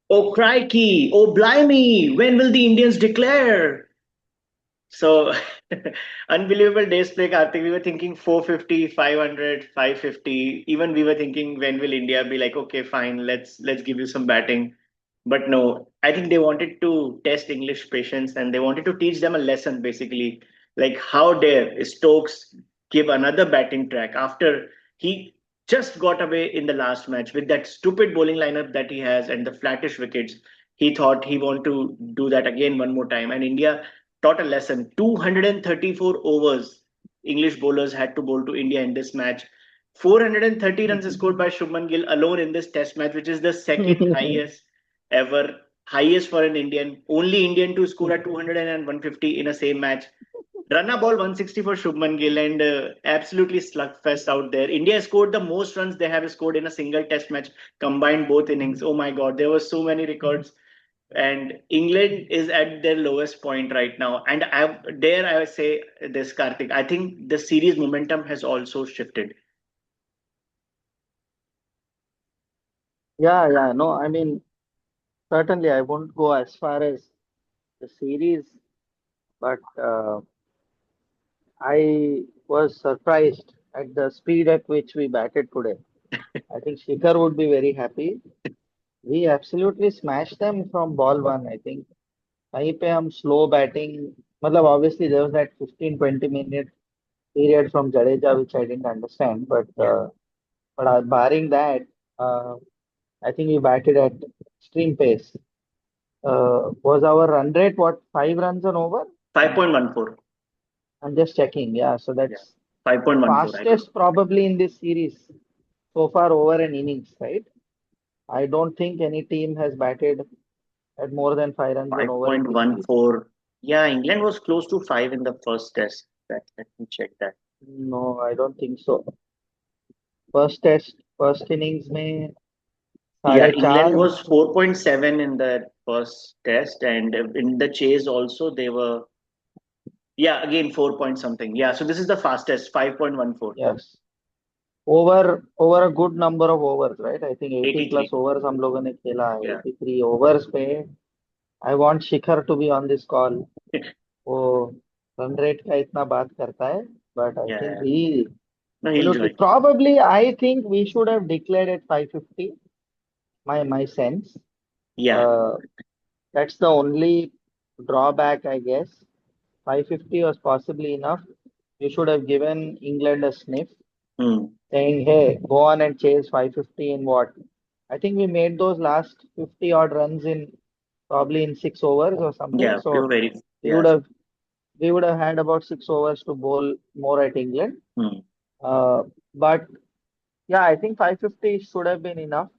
Oh crikey! Oh blimey! When will the Indians declare? So unbelievable days play, Karthik. We were thinking 450, 500, 550. Even we were thinking when will India be like, okay, fine, let's give you some batting. But no, I think they wanted to test English patience and they wanted to teach them a lesson basically. Like how dare Stokes give another batting track after he just got away in the last match with that stupid bowling lineup that he has and the flattish wickets. He thought he wanted to do that again one more time. And India taught a lesson. 234 overs English bowlers had to bowl to India in this match. 430 runs scored by Shubman Gill alone in this test match, which is the second highest ever, highest for an Indian. Only Indian to score at 200 and 150 in a same match. Run a ball 160 for Shubman Gill and absolutely slugfest out there. India scored the most runs they have scored in a single test match, combined both innings. Oh my God, there were so many records and England is at their lowest point right now. And I say this, Karthik. I think the series momentum has also shifted. Yeah, yeah. No, I mean, certainly I won't go as far as the series, but I was surprised at the speed at which we batted today. I think Shikhar would be very happy. We absolutely smashed them from ball one, I think. वहीं पे हम slow batting, मतलब obviously there was that 15-20 minute period from Jadeja which I didn't understand, Yeah. but barring that, uh, I think we batted at extreme pace. Was our run rate what, 5 runs on over? Uh, 5.14. I'm just checking. Yeah, so Yeah. that's the 5.14, I think. fastest probably in this series so far over an innings, right? I don't think any team has batted at more than 5 runs on over in this series. 5.14. Yeah, England was close to 5 in the first test. Let me check that. No, I don't think so. First test, first innings में Yeah, साढ़े England चार. was 4.7 in the first test, and in the chase also they were, yeah, again 4 point something. Yeah, so this is the fastest, 5.14. Yes, over a good number of overs, right? I think 80 plus 83. overs हम लोगों ने खेला है. Yeah. 83 overs पे. I want Shikhar to be on this call. वो run rate का इतना बात करता है, but I think Yeah. he No, he'll absolutely join. probably I think we should have declared at 550. My sense. Yeah. Uh, that's the only drawback, I guess. 550 was possibly enough. You should have given England a sniff, Hmm. saying, "Hey, go on and chase 550 in what?" I think we made those last 50 odd runs in probably in 6 overs or something. Yeah, we were So very, we yeah. would have we would have had about 6 overs to bowl more at England. Hmm. But yeah, I think 550 should have been enough.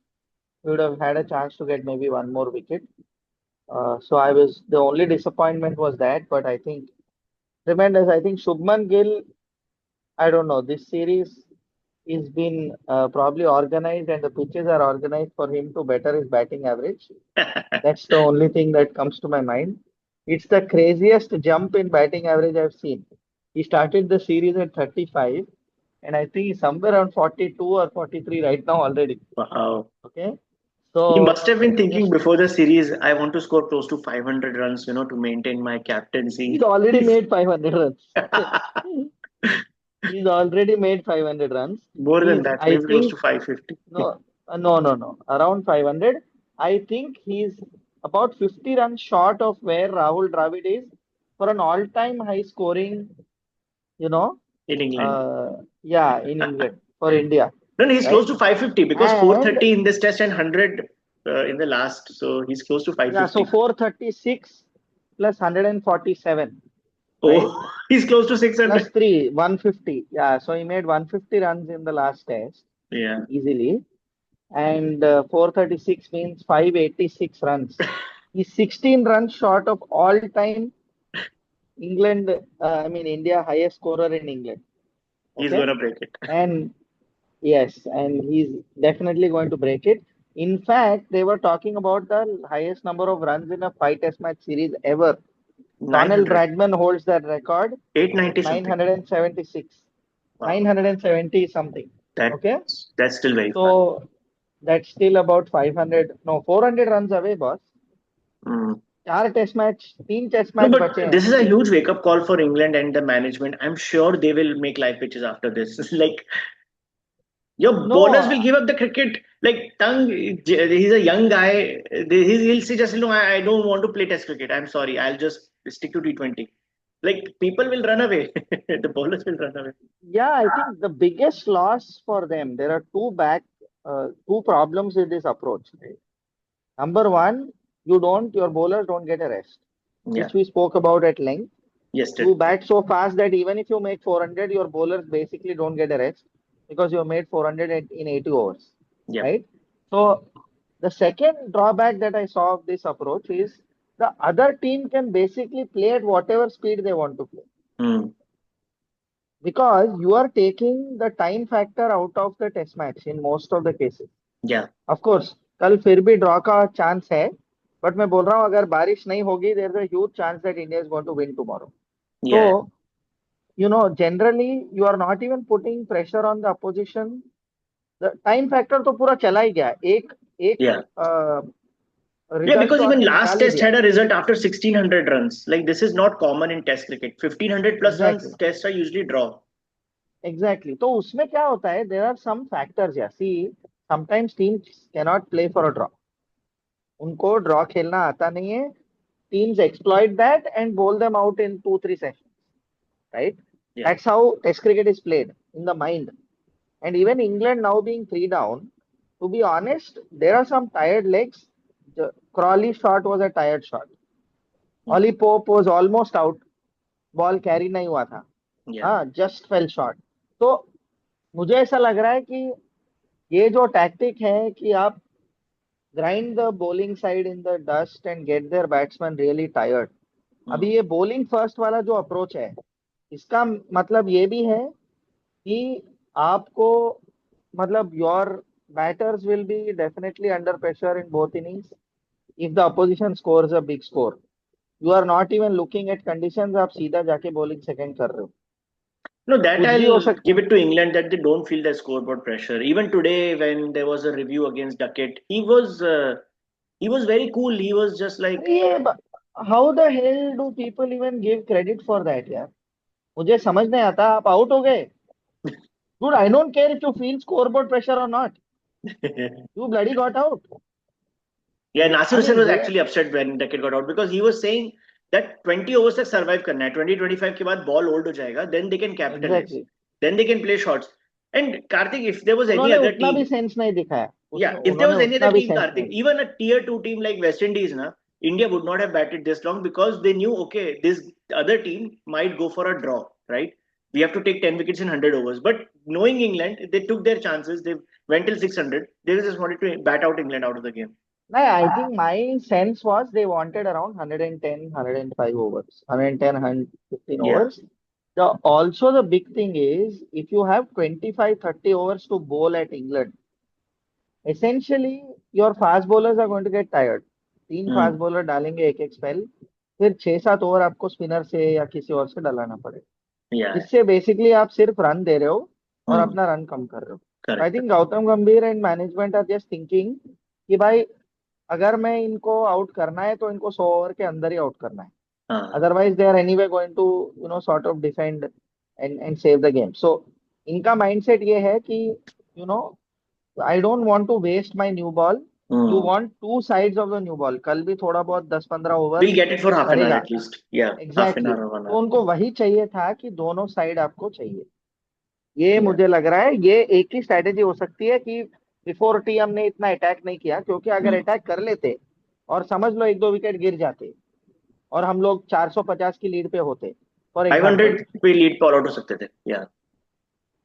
We would have had a chance to get maybe one more wicket. So I was the only disappointment was that, but I think tremendous. I think Shubman Gill, I don't know, this series is been probably organized and the pitches are organized for him to better his batting average. That's the only thing that comes to my mind. It's the craziest jump in batting average I've seen. He started the series at 35, and I think he's somewhere around 42 or 43 right now already. Wow. Okay. He So must have been thinking just before the series, I want to score close to 500 runs, to maintain my he's captaincy. already He's made 500 runs. He's already made 500 runs. more than He's, that, I maybe close think, to 550. no, around 500. I think he's about 50 runs short of where Rahul Dravid is for an all-time high scoring, you know, In England. yeah, in England for India, No, no, he's close right? to 550 because And 430 in this test and 100 in the last. So he's close to yeah, so 550. 436 plus 147, right? Oh, he's close to Plus 600. 3, 150. Yeah, so he made 150 runs in the last test Yeah. easily. And 436 means 586 runs. He's 16 runs short of all-time England, I mean India highest scorer in England. He's Okay, going to break it. and yes, and he's definitely going to break it. In fact, they were talking about the highest number of runs in a five-test match series ever. Donald 900. Bradman holds that record with 890 something. 976, Wow. 970 something. Okay, That's still very fast. so That's still about 500, no, 400 runs away, boss. Hmm. चार test match, तीन test No, match but बचे हैं this is a उनके. huge wake-up call for England and the management. I'm sure they will make live pitches after this. Like your bowlers will No, give up the cricket. Like Tang, he's a young guy. He'll say just, I don't want to play Test cricket. I'm sorry. I'll just stick to T20. Like people will run away. The bowlers will run away. yeah, I think the biggest loss for them, there are two problems with this approach. Right? Number one, your bowlers don't get a rest, Yeah. which we spoke about at length. You Yesterday. Yeah. bat so fast that even if you make 400, your bowlers basically don't get a rest because you made 400 in 80 overs, Yeah. right? So the second drawback that I saw of this approach is the other team can basically play at whatever speed they want to play Hmm. because you are taking the time factor out of the test match in most of the cases. Yeah. Of course, कल फिर भी draw का chance है, but मैं बोल रहा हूँ अगर बारिश नहीं होगी there is a huge chance that India is going to win tomorrow. तो Yeah. generally you are not even putting pressure on the opposition. The time factor तो पूरा चला ही गया, एक एक Yeah. Yeah, रिजल्ट because तो even आपने last निकाल ही test दिया. had a result after 1600 runs. Like this is not common in Test cricket. 1500 plus exactly runs tests are usually draw. Exactly तो उसमें क्या होता है, देयर आर सम फैक्टर्स या see sometimes teams cannot play for a draw. उनको draw खेलना आता नहीं है. टीम्स एक्सप्लॉइट दैट एंड बोल them out in 2-3 sessions, right? Yeah. That's how Test cricket is played in the mind. And even England now being three down, to be honest, there are some tired legs. The Crawley shot was a tired shot. Hmm. Ollie Pope was almost out. Ball carry नहीं हुआ था. Yeah. हाँ, just fail shot. तो मुझे ऐसा लग रहा है कि ये जो टैक्टिक है कि आप grind the bowling side in the dust and get their batsman really tired. Hmm. अभी ये bowling फर्स्ट वाला जो अप्रोच है, इसका मतलब ये भी है कि आपको मतलब your batters will be definitely under pressure in both innings if the opposition scores a big score. You are not even looking at conditions, आप सीधा जाके बॉलिंग सेकंड कर रहे हो. No, that कुछ भी हो I'll सकता give है. it to England that they don't feel the scoreboard pressure. Even today, when there was a review against Duckett, he was very cool. He was just like, अरे ये how the hell do people even give credit for that यार. मुझे समझ नहीं आता, आप out हो गए. Dude, I don't care if you feel scoreboard pressure or not. You bloody got out. yeah. Nasir I Hussain mean, was they actually upset when Duckett got out because he was saying that 20 overs तक survive करना है. 20-25 के बाद ball old हो जाएगा. Then they can capitalize. Exactly Then they can play shots. And Karthik, if there was any उन्होंने other उतना भी team, सेंस नहीं दिखाया. yeah, उसने if there उन्होंने was any उतना other भी team, सेंस नहीं Karthik, दिखाया. even a tier two team like West Indies, na, India would not have batted this long because they knew, okay, this other team might go for a draw, right? We have to take 10 wickets in 100 overs. But knowing England, they took their chances. They went till 600. They just wanted to bat out England out of the game. No, I think my sense was they wanted around 110, 105 overs, 110, 115 Yeah. overs. Also the big thing is if you have 25, 30 overs to bowl at England, essentially your fast bowlers are going to get tired. तीन fast Hmm. Bowler डालेंगे एक एक spell, फिर 6-7 over आपको spinner से या किसी और से डलाना पड़ेगा, Yeah. जिससे बेसिकली आप सिर्फ रन दे रहे हो और Hmm. अपना रन कम कर रहे हो. आई Correct. Think Gautam Gambhir and management are just thinking कि भाई अगर मैं इनको आउट करना है तो इनको 100 ओवर के अंदर ही आउट करना है. Uh, otherwise they are anyway going to sort of defend and save the game. So इनका माइंडसेट ये है कि you know I don't want to waste my new ball. You hmm. Want to sides of the new ball. कल भी थोड़ा बहुत 10-15 over We'll get it for half an hour करेगा. at least. Yeah. Half an exactly hour or 1 तो hour. उनको वही चाहिए था कि दोनों साइड आपको चाहिए. ये Yeah. मुझे लग रहा है ये एक ही स्ट्रैटेजी हो सकती है कि बिफोर टी हमने इतना अटैक नहीं किया, क्योंकि अगर Hmm. अटैक कर लेते और समझ लो एक दो विकेट गिर जाते और हम लोग 450 की लीड पे होते फॉर एग्जांपल. 500 पे लीड फॉलो आउट हो सकते थे. Yeah.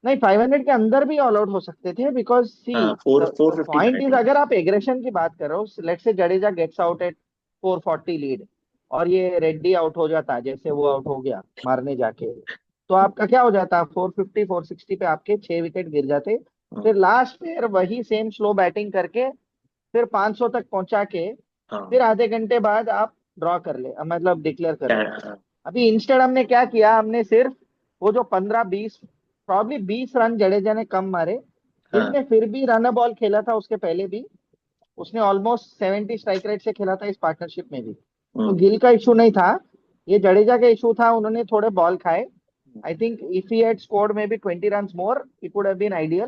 नहीं, 500 के अंदर भी ऑल आउट हो सकते थे बिकॉज सी हाँ, four the four fifty point I is think. अगर आप एग्रेशन की बात कर रहे हो, let's say Jadeja gets out at 440 lead और ये रेड्डी आउट हो जाता जैसे वो आउट हो गया मारने जाके, तो आपका क्या हो जाता 450 460 पे आपके 6 विकेट गिर जाते. फिर लास्ट पे वही सेम स्लो बैटिंग करके फिर 500 तक पहुंचा के हाँ. फिर आधे घंटे बाद आप ड्रॉ कर ले, मतलब डिक्लेयर कर ले. हाँ. अभी इंस्टेड हमने क्या किया, हमने सिर्फ वो जो 15-20 प्रॉब्ली 20 रन जडेजा ने कम मारे गिल हाँ. ने फिर भी रन बॉल खेला था उसके पहले भी, उसने ऑलमोस्ट 70 स्ट्राइक रेट से खेला था इस पार्टनरशिप में भी, तो हम्म. गिल का इशू नहीं था, ये जडेजा का इशू था, उन्होंने थोड़े बॉल खाए। I think if he had scored maybe 20 run more it would have been ideal,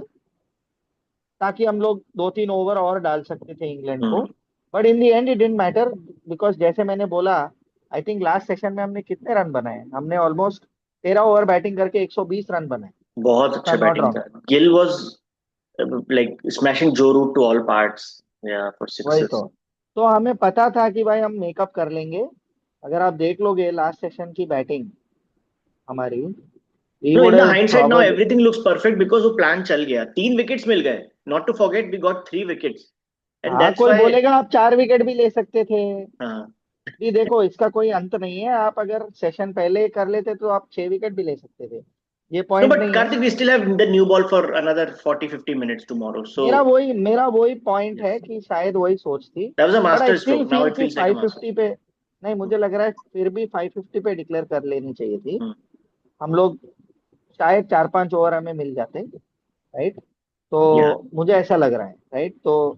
ताकि हम लोग 2-3 ओवर और डाल सकते थे इंग्लैंड को। Hmm. But in the end it didn't matter, because जैसे मैंने बोला, आई थिंक लास्ट सेशन में हमने कितने रन बनाए, हमने ऑलमोस्ट 13 ओवर बैटिंग करके 120 रन बनाए, बहुत आई अच्छा एम नॉट बैटिंग रॉन्ग। था. Gill was like smashing Joe Root to all parts. Yeah, for वही sixes. तो हमें पता था कि भाई हम मेकअप कर लेंगे। अगर आप देख लोगे लास्ट सेशन की बैटिंग हमारी, we No, would in the have hindsight now, probably, everything looks perfect because वो plan चल गया. 3 wickets मिल गए. Not to forget, we got 3 wickets, and हाँ that's कोई why. बोलेगा आप 4 विकेट भी ले सकते थे। हाँ. जी देखो, इसका कोई अंत नहीं है, आप अगर सेशन पहले कर लेते तो आप 6 विकेट भी ले सकते थे, ये No, पॉइंट but नहीं है। Karthik, we still have the new ball for another 40-50 minutes tomorrow. So मेरा वही पॉइंट है yes, कि शायद वही सोच थी। that was a but I master still stroke. Now feel it कि feels like a master 550 stroke. पे, नहीं मुझे लग रहा है फिर भी 550 पे डिक्लेयर कर लेनी चाहिए थी। Hmm. हम लोग शायद 4-5 ओवर हमें मिल जाते, राइट, Yeah. तो मुझे ऐसा लग रहा है, राइट। तो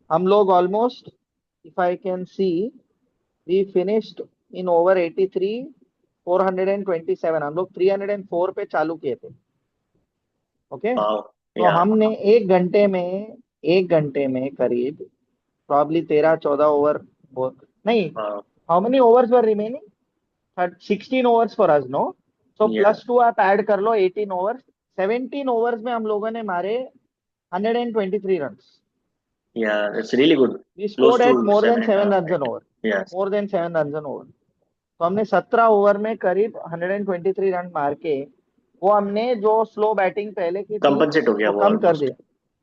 हम लोग almost, if I can see, we finished in over 83, 427, हम लोग 304 पे चालू किए थे। Okay, Wow. तो Yeah. हमने 1 घंटे में करीब प्रॉब्ली 13-14 ओवर, नहीं, Wow. How many overs were remaining, 16 overs for us, no, so Yeah. +2 आप ऐड कर लो, 18 ओवर्स, 17 ओवर्स में हम लोगों ने मारे 123 run. Yeah. It's really good. We Close scored at to more seven than and a seven half, run right? An over, Yes. More than 7 run an over. तो हमने 17 over में करीब 123 रन मार के, वो हमने जो स्लो बैटिंग पहले की थी Compensate हो गया वो वो कम कर almost. दिया।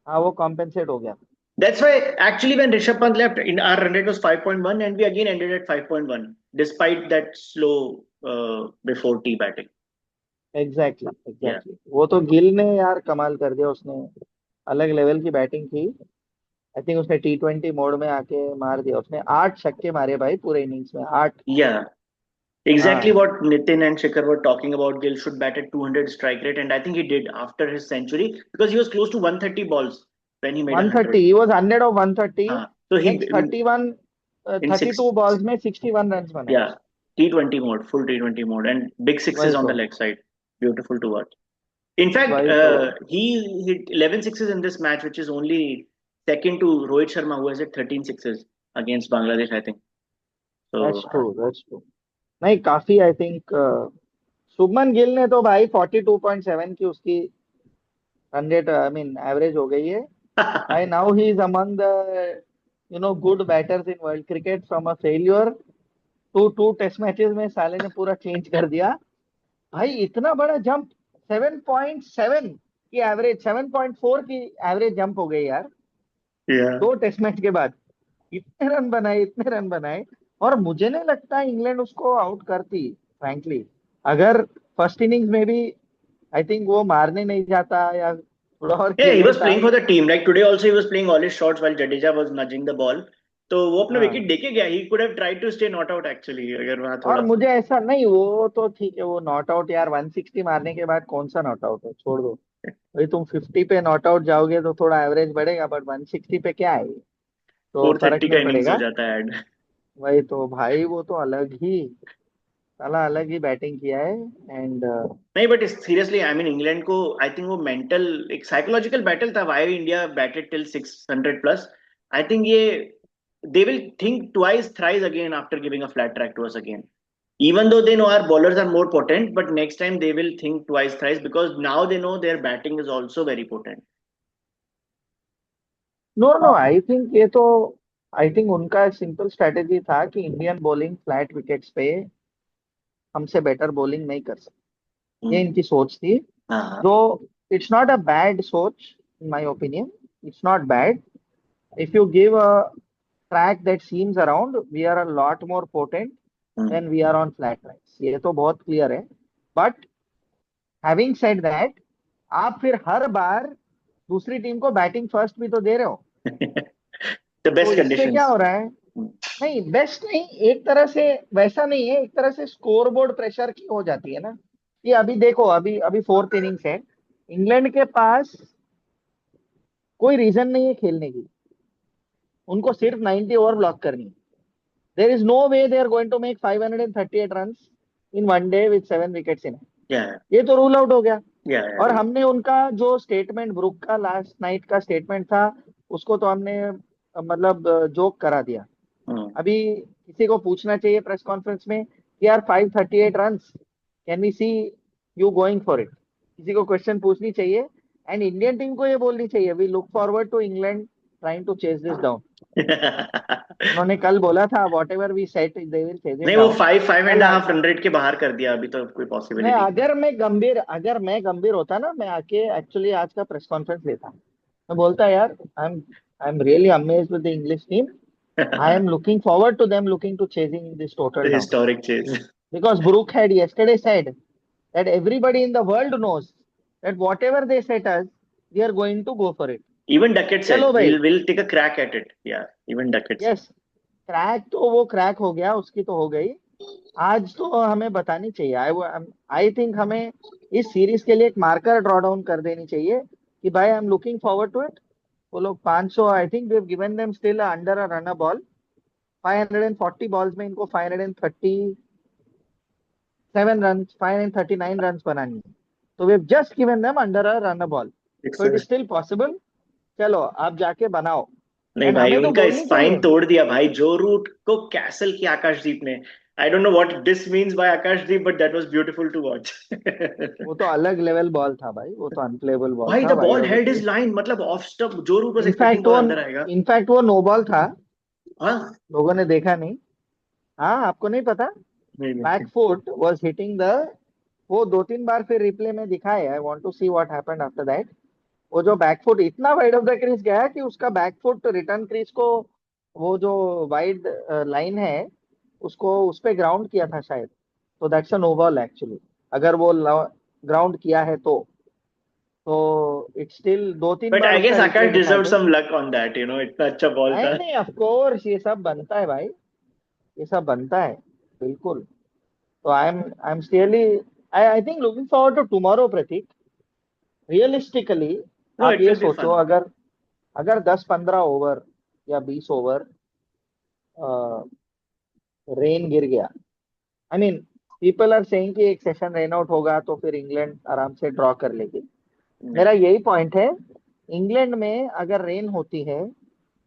हाँ वो कॉम्पेंसेट हो gaya। That's why actually when Rishabh Pant left, in our run rate was 5.1 and we again ended at 5.1 despite that slow before tea batting. Exactly Yeah. Exactly, वो तो गिल ने यार कमाल कर दिया, उसने अलग लेवल की बैटिंग की। आई थिंक उसने T20 मोड में आके मार दिया, उसने 8 छक्के मारे भाई पूरे इनिंग्स में, 8। Yeah. Exactly हाँ what Nitin and Shikhar were talking about. Gill should bat at 200 strike rate, and I think he did after his century because he was close to 130 balls when he made 130, 100. He was 100 of 130। So he next 31, in 32 six, balls में 61 run बनाए yeah, उसने। T20 mode, full T20 mode, and big sixes वही on the तो, leg side. Beautiful to watch. In fact, वही तो, he hit 11 sixes in this match, which is only second to Rohit Sharma, who has hit 13 sixes against Bangladesh, I think. That's So, true that's true. नहीं काफी, I think Shubman Gill ने तो भाई 42.7 की उसकी run rate, I mean average हो गई है भाई। Now he is among the good batters in world cricket, from a failure to two test matches में साले ने पूरा चेंज कर दिया भाई। इतना बड़ा जंप, 7.7 की एवरेज, 7.4 की एवरेज जंप हो गई यार, yeah. 2 टेस्ट मैच के बाद। इतने रन बनाए, इतने रन बनाए, और मुझे नहीं लगता इंग्लैंड उसको आउट करती, फ्रैंकली। अगर फर्स्ट इनिंग्स में भी आई थिंक वो मारने नहीं जाता या थोड़ा और Yeah, खेल he was लेता। playing for the team. Like today also, he was playing all his shots while Jadeja was nudging the ball. तो वो अपना हाँ, विकेट देके गया. He could have tried to stay not out actually. अगर वहाँ और थोड़ा सा. मुझे ऐसा नहीं, वो तो ठीक है, वो नॉट आउट यार, 160 मारने के बाद कौन सा नॉट आउट है, छोड़ दो भाई। तुम 50 पे नॉट आउट जाओगे तो थोड़ा एवरेज बढ़ेगा, बट 160 पे क्या है, तो फर्क 430 का नहीं इनिंग्स हो पड़ेगा। जाता है ऐड. वही तो भाई, वो तो अलग ही, साला अलग ही बैटिंग किया है। एंड नहीं but seriously I mean England को आई थिंक वो मेंटल एक साइकोलॉजिकल बैटल था. Why India batted till 600 plus. I think ये they will think twice thrice again after giving a flat track to us again, even though they know our bowlers are more potent, but next time they will think twice thrice because now they know their batting is also very potent. नो नो, I think ये तो, I think उनका simple strategy था कि Indian bowling flat wickets पे हमसे better bowling नहीं कर सकती, ये Hmm. इनकी सोच थी। हाँ. जो, इट्स नॉट अ बैड सोच in my opinion, it's not bad. If you give a track that seems around, we are a lot more potent Hmm. Then we are on flat tracks, ये तो बहुत clear है। But having said that, आप फिर हर बार दूसरी team को batting first भी तो दे रहे हो, The तो best इससे क्या conditions. हो रहा है, Hmm. नहीं बेस्ट नहीं, एक तरह से वैसा नहीं है, एक तरह से स्कोर बोर्ड प्रेशर की हो जाती है ना। ये अभी देखो, अभी अभी फोर्थ इनिंग्स है, इंग्लैंड के पास कोई रीजन नहीं है खेलने की, उनको सिर्फ 90 ओवर ब्लॉक करनी है। There is no way they are going to make 538 run in one day with 7 wickets in. Yeah, ये तो रूल आउट हो गया। yeah, yeah. और हमने उनका जो स्टेटमेंट, ब्रुक का लास्ट नाइट का स्टेटमेंट था, उसको तो हमने मतलब जोक करा दिया। Hmm. अभी किसी को पूछना चाहिए प्रेस कॉन्फ्रेंस में कि यार 538 run, can we see you going for it? किसी को क्वेश्चन पूछनी चाहिए। एंड इंडियन टीम को ये बोलनी चाहिए, we look forward to England trying to chase this down. उन्होंने कल बोला था whatever we set they will chase it नहीं, वो डाउन। फाइव एंड कल हाफ रन रेट के बाहर कर दिया, अभी तो कोई मैं, पॉसिबिलिटी। अगर मैं गंभीर होता ना, मैं आके एक्चुअली आज का प्रेस कॉन्फ्रेंस लेता। मैं बोलता यार, आई am really amazed with the English team. I am looking forward to them looking to chasing this total down. Historic chase. Because Brook had yesterday said that everybody in the world knows that whatever they set us, we are going to go for it. Even Duckett चलो said भाई, we'll take a crack at it. Yeah, even Duckett yes, crack तो वो crack हो गया, उसकी तो हो गई। आज तो हमें बतानी चाहिए। आई थिंक हमें इस सीरीज के लिए एक मार्कर ड्रॉ डाउन कर देनी चाहिए कि भाई I am looking forward to it. वो लोग 500, I think we have given them still under a run ball. 540 balls में इनको 537 रन, 539 रन बनानी है। तो we have just given them under a run ball, so it is said. Still possible. चलो आप जाके बनाओ। नहीं एंड भाई, हमें तो उनका बोलनी स्पाइन चाहिए। तोड़ दिया भाई, जो रूट को कैसल किया आकाशदीप ने। I don't know what this means by Akashdeep, but that was beautiful to watch. वो तो अलग लेवल बॉल था भाई, वो तो अनप्लेबल बॉल भाई था, the wide ball off held his wicket. Line, मतलब off stump, Joe Root was expecting in fact ball वो अंदर आएगा। इनफैक्ट वो नो बॉल था। हाँ। लोगों ने देखा नहीं। हाँ, आपको नहीं पता? नहीं बैक नहीं। फुट वाज हिटिंग द, वो दो तीन बार फिर रिप्ले में दिखाए। I want to see what happened after that. वो जो बैक फुट इतना वाइड ऑफ द क्रीज गया कि उसका बैक फुट रिटर्न क्रीज को, वो जो वाइड लाइन है, उसको उस पे ग्राउंड किया था शायद। तो that's a no ball actually, अगर वो ग्राउंड किया है तो इट्स स्टिल, दो तीन बट बार आई उसका गेस रिप्ले आकाश दिखाए डिजर्व थे। सम लक ऑन दैट, इतना अच्छा बॉल नहीं था। नहीं, ऑफ कोर्स ये सब बनता है भाई, ये सब बनता है, बिल्कुल। तो I am really, I think looking forward to tomorrow Prateek. Realistically no, आप इट ये विल बी सोचो, फन। अगर अगर 10-15 ओवर या 20 ओवर रेन गिर गया, I mean people are saying कि एक सेशन रेन आउट होगा तो फिर इंग्लैंड आराम से ड्रॉ कर लेगी। मेरा यही पॉइंट है, इंग्लैंड में अगर रेन होती है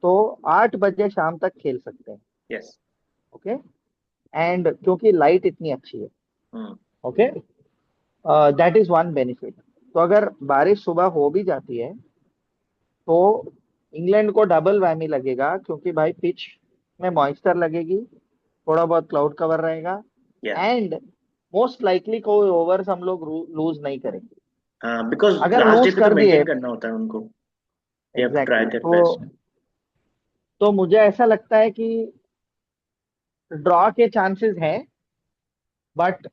तो 8 बजे शाम तक खेल सकते हैं। यस। ओके, एंड क्योंकि लाइट इतनी अच्छी है। Okay, that is one benefit. तो अगर बारिश सुबह हो भी जाती है तो इंग्लैंड को डबल वैमी लगेगा, क्योंकि भाई पिच में मॉइस्चर लगेगी, थोड़ा बहुत क्लाउड कवर रहेगा, या। एंड मोस्ट लाइकली कोई ओवर्स हम लोग लूज नहीं करेंगे। हाँ, बिकॉज अगर लास्ट डे लूज पे तो कर दिए, मेंटेन करना होता है उनको। They have to try exactly, their best. तो मुझे ऐसा लगता है कि ड्रॉ के चांसेस हैं। बट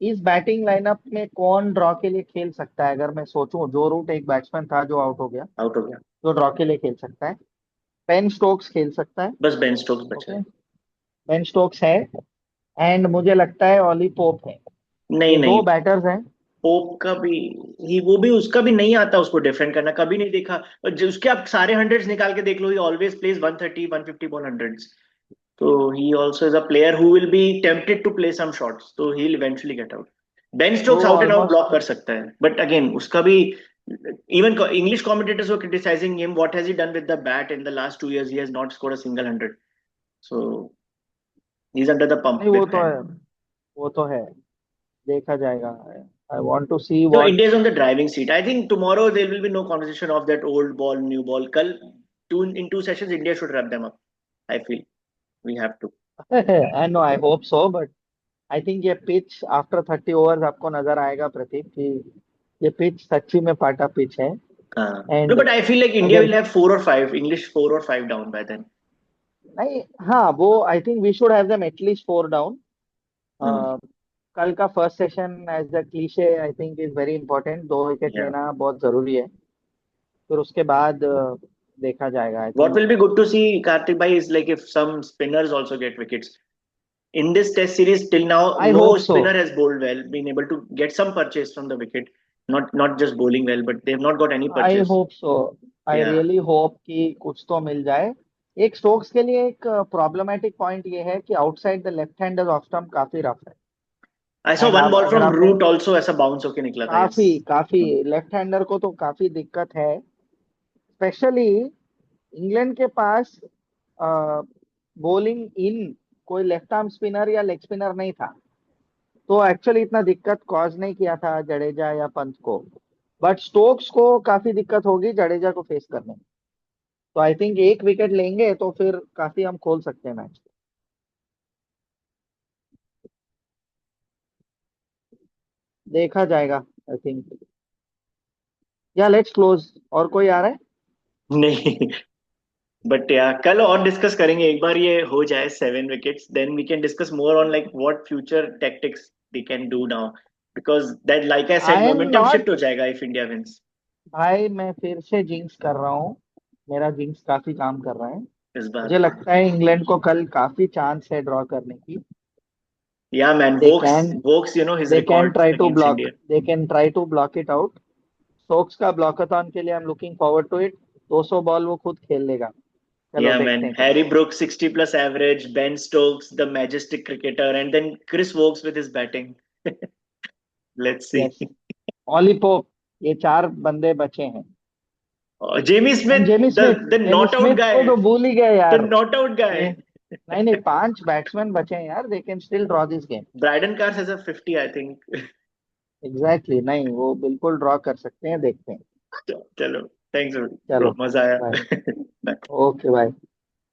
इस बैटिंग लाइनअप में कौन ड्रॉ के लिए खेल सकता है? अगर मैं सोचूं, जो रूट एक बैट्समैन था जो आउट हो गया, आउट हो गया। जो ड्रॉ के लिए खेल सकता है, बेन स्टोक्स खेल सकता है। बस बेन स्टोक्स बचा ओके, है। बेन स्टोक्स है, एंड मुझे लगता है ऑली पोप है। नहीं ये नहीं। दो बैटर्स हैं। पोप का भी, ही वो भी, उसका भी नहीं आता उसको डिफेंड करना, कभी नहीं देखा। और उसके आप सारे हंड्रेड्स निकाल के देख लो, he always plays 130 150 ball hundreds. तो he also is a player who will be tempted to play some shots, तो he will eventually get out. Ben वो Stokes out and out almost, block कर सकता है, बट अगेन उसका भी, even English commentators were criticising him, what has he done with the bat in the last 2 years, he has not scored a single hundred. So he is under the pump, नहीं वो big तो fan. है, वो तो है, देखा जाएगा। I want to see So what. India is on the driving seat. I think tomorrow there will be no conversation of that old ball, new ball. Kal, in 2 sessions, India should wrap them up. I feel we have to. I know, I hope so, but I think ये pitch after 30 overs आपको नजर आएगा प्रतीक कि ये pitch सच्ची में पाटा pitch है। No, and but I feel like India अगर, will have 4 or 5 English, 4 or 5 down by then. नहीं, हाँ, वो I think we should have them at least 4 down. Hmm. कल का first session as the cliche I think is very important, 2 wicket Yeah. लेना बहुत जरूरी है। फिर उसके बाद देखा जाएगा आई What think. will be good to see, Karthik Bhai, is like if some spinners also get wickets. In this test series, till now, I no hope so. spinner has bowled well, been able to get some purchase from the wicket. not just bowling well, but they've not got any I punches. Hope so, I Yeah, really hope कि कुछ तो मिल जाए। एक Stokes के लिए एक problematic point ये है कि outside the left hander off stump काफी रफ है। I saw एंड one आप ball अगर from आपने, Root also ऐसा bounce होके निकला था. Yes. काफी काफी लेफ्ट हैंडर को तो काफी दिक्कत है, स्पेशली इंग्लैंड के पास बॉलिंग इन कोई लेफ्ट आर्म स्पिनर या लेग स्पिनर नहीं था, तो एक्चुअली इतना दिक्कत कॉज नहीं किया था जडेजा या पंत को। बट स्टोक्स को काफी दिक्कत होगी जडेजा को फेस करने में। तो आई थिंक एक विकेट लेंगे तो फिर काफी हम खोल सकते हैं मैच। देखा जाएगा आई थिंक। या लेट्स क्लोज, और कोई आ रहा है? नहीं. बट या कल और डिस्कस करेंगे एक बार ये हो जाए 7 wickets, then we can discuss more on like what future tactics they can do now, because that like I said I am momentum not, shift हो जाएगा इफ इंडिया विंस भाई मैं फिर से जिंक्स कर रहा हूँ, मेरा जिंक्स काफी काम कर रहा है। इस बार. मुझे लगता है इंग्लैंड को कल काफी चांस है ड्रॉ करने की। या man, they can Woakes his they can record try to against block, India. They can try to block it out. Stokes का ब्लॉकथॉन के लिए I am looking forward to it. 200 ball वो खुद खेल लेगा। चलो Yeah, देखते man. हैं कल। Harry Brooks, 60 plus average, Ben Stokes, the majestic cricketer, and then Chris Wokes with his batting. Let's see. Yes, Ollie Pope, ये चार बंदे बचे हैं। Jamie and Smith, Jamie Smith, the Jamie not out Smith को guy. तो भूल ही गए The यार। not out ये guy. नहीं नहीं, पांच बैट्समैन बचे हैं यार, they can still draw this game. Bryden Cars has a 50, I think. Exactly, नहीं वो बिल्कुल ड्रॉ कर सकते हैं, देखते हैं। चलो, thanks bro, चलो मजा बाय। आया. Okay bye.